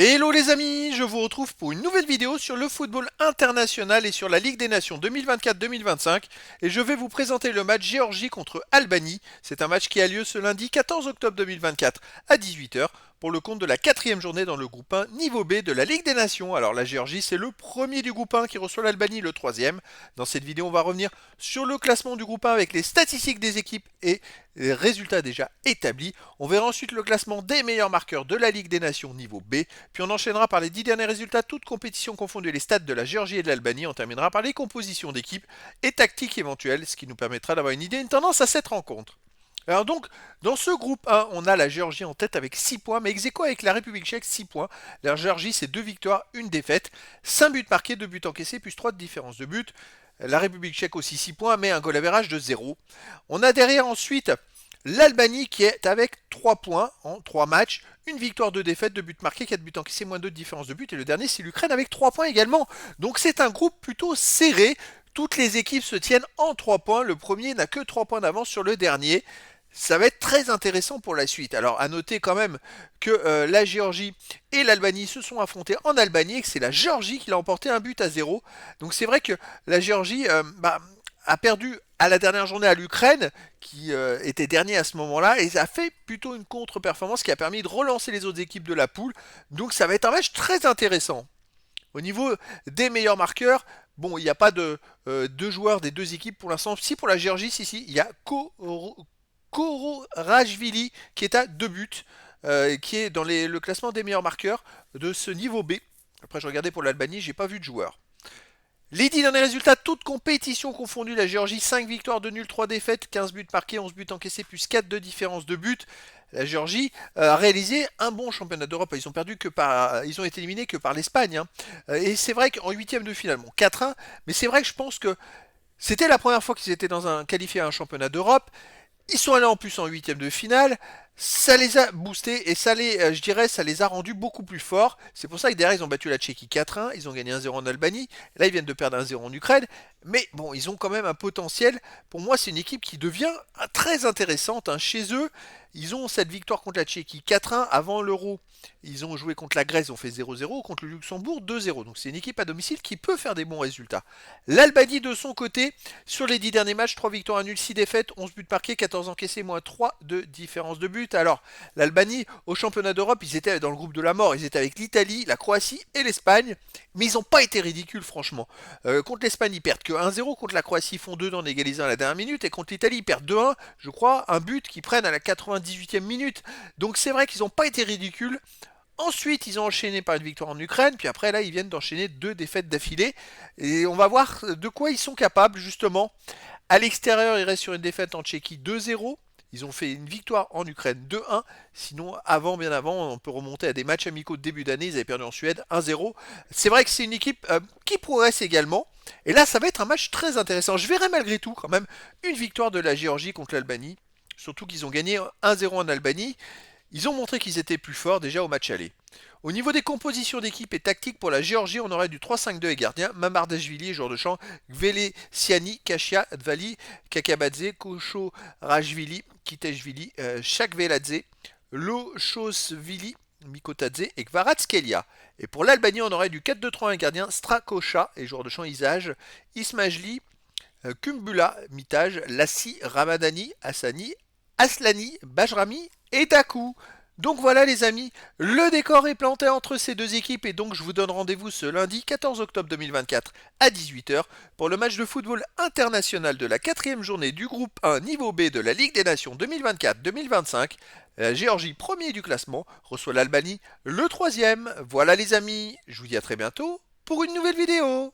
Hello les amis, je vous retrouve pour une nouvelle vidéo sur le football international et sur la Ligue des Nations 2024-2025 et je vais vous présenter le match Géorgie contre Albanie. C'est un match qui a lieu ce lundi 14 octobre 2024 à 18 h pour le compte de la quatrième journée dans le groupe 1 niveau B de la Ligue des Nations. Alors la Géorgie c'est le premier du groupe 1 qui reçoit l'Albanie le troisième. Dans cette vidéo on va revenir sur le classement du groupe 1 avec les statistiques des équipes et les résultats déjà établis. On verra ensuite le classement des meilleurs marqueurs de la Ligue des Nations niveau B. Puis on enchaînera par les 10 derniers résultats, toutes compétitions confondues, les stats de la Géorgie et de l'Albanie. On terminera par les compositions d'équipes et tactiques éventuelles, ce qui nous permettra d'avoir une idée, une tendance à cette rencontre. Alors donc, dans ce groupe 1, on a la Géorgie en tête avec 6 points, mais ex aequo avec la République tchèque 6 points. La Géorgie, c'est 2 victoires, 1 défaite, 5 buts marqués, 2 buts encaissés, plus 3 de différence de but. La République tchèque aussi 6 points, mais un goal average de 0. On a derrière ensuite l'Albanie qui est avec 3 points en 3 matchs, une victoire, 2 défaites, 2 buts marqués, 4 buts encaissés, moins 2 de différence de but. Et le dernier, c'est l'Ukraine avec 3 points également. Donc c'est un groupe plutôt serré. Toutes les équipes se tiennent en 3 points. Le premier n'a que 3 points d'avance sur le dernier. Ça va être très intéressant pour la suite. Alors à noter quand même que la Géorgie et l'Albanie se sont affrontés en Albanie et que c'est la Géorgie qui l'a emporté un but à 0. Donc c'est vrai que la Géorgie a perdu à la dernière journée à l'Ukraine, qui était dernier à ce moment-là, et ça a fait plutôt une contre-performance qui a permis de relancer les autres équipes de la poule. Donc ça va être un match très intéressant. Au niveau des meilleurs marqueurs, bon, il n'y a pas de deux joueurs des deux équipes pour l'instant. Si pour la Géorgie, si, il y a Kororashvili qui est à 2 buts, qui est dans le classement des meilleurs marqueurs de ce niveau B. Après, je regardais pour l'Albanie, j'ai pas vu de joueur. Les 10 derniers résultats, toutes compétitions confondues, la Géorgie 5 victoires, 2 nuls, 3 défaites, 15 buts marqués, 11 buts encaissés, plus 4 de différence de but. La Géorgie a réalisé un bon championnat d'Europe. Ils ont été éliminés que par l'Espagne. Hein. Et c'est vrai qu'en huitième de finale, bon 4-1, mais c'est vrai que je pense que c'était la première fois qu'ils étaient qualifiés à un championnat d'Europe. Ils sont allés en plus en huitième de finale. Ça les a boostés et je dirais, ça les a rendus beaucoup plus forts. C'est pour ça que derrière, ils ont battu la Tchéquie 4-1, ils ont gagné 1-0 en Albanie. Là, ils viennent de perdre 1-0 en Ukraine. Mais bon, ils ont quand même un potentiel. Pour moi, c'est une équipe qui devient très intéressante. Hein. Chez eux, ils ont cette victoire contre la Tchéquie 4-1 avant l'Euro. Ils ont joué contre la Grèce, ils ont fait 0-0, contre le Luxembourg 2-0. Donc c'est une équipe à domicile qui peut faire des bons résultats. L'Albanie de son côté, sur les 10 derniers matchs, 3 victoires, 1 nul, 6 défaites, 11 buts marqués, 14 encaissés, moins 3 de différence de but. Alors, l'Albanie, au championnat d'Europe, ils étaient dans le groupe de la mort. Ils étaient avec l'Italie, la Croatie et l'Espagne. Mais ils n'ont pas été ridicules, franchement. Contre l'Espagne, ils perdent que 1-0. Contre la Croatie, ils font 2 en égalisant à la dernière minute. Et contre l'Italie, ils perdent 2-1. Je crois, un but qu'ils prennent à la 98e minute. Donc c'est vrai qu'ils n'ont pas été ridicules. Ensuite, ils ont enchaîné par une victoire en Ukraine, puis après, là, ils viennent d'enchaîner 2 défaites d'affilée. Et on va voir de quoi ils sont capables, justement. À l'extérieur, ils restent sur une défaite en Tchéquie 2-0. Ils ont fait une victoire en Ukraine 2-1. Sinon, bien avant, on peut remonter à des matchs amicaux de début d'année. Ils avaient perdu en Suède 1-0. C'est vrai que c'est une équipe qui progresse également. Et là, ça va être un match très intéressant. Je verrai malgré tout quand même une victoire de la Géorgie contre l'Albanie. Surtout qu'ils ont gagné 1-0 en Albanie. Ils ont montré qu'ils étaient plus forts déjà au match aller. Au niveau des compositions d'équipe et tactiques pour la Géorgie, on aurait du 3-5-2 et gardien, Mamardashvili, joueur de champ, Gvelesiani, Kashia, Dvali, Kakabadze, Kosho Rajvili, Kiteshvili, Shakveladze, Lochosvili, Mikotadze et Kvaratskhelia. Et pour l'Albanie, on aurait du 4-2-3 un gardien, Strakosha et joueur de champ Isage, Ismajli, Kumbula, Mitage, Lassi, Ramadani, Hassani, Aslani, Bajrami et Dakou. Donc voilà les amis, le décor est planté entre ces deux équipes et donc je vous donne rendez-vous ce lundi 14 octobre 2024 à 18 h pour le match de football international de la quatrième journée du groupe 1 niveau B de la Ligue des Nations 2024-2025. La Géorgie, premier du classement, reçoit l'Albanie, le troisième. Voilà les amis, je vous dis à très bientôt pour une nouvelle vidéo.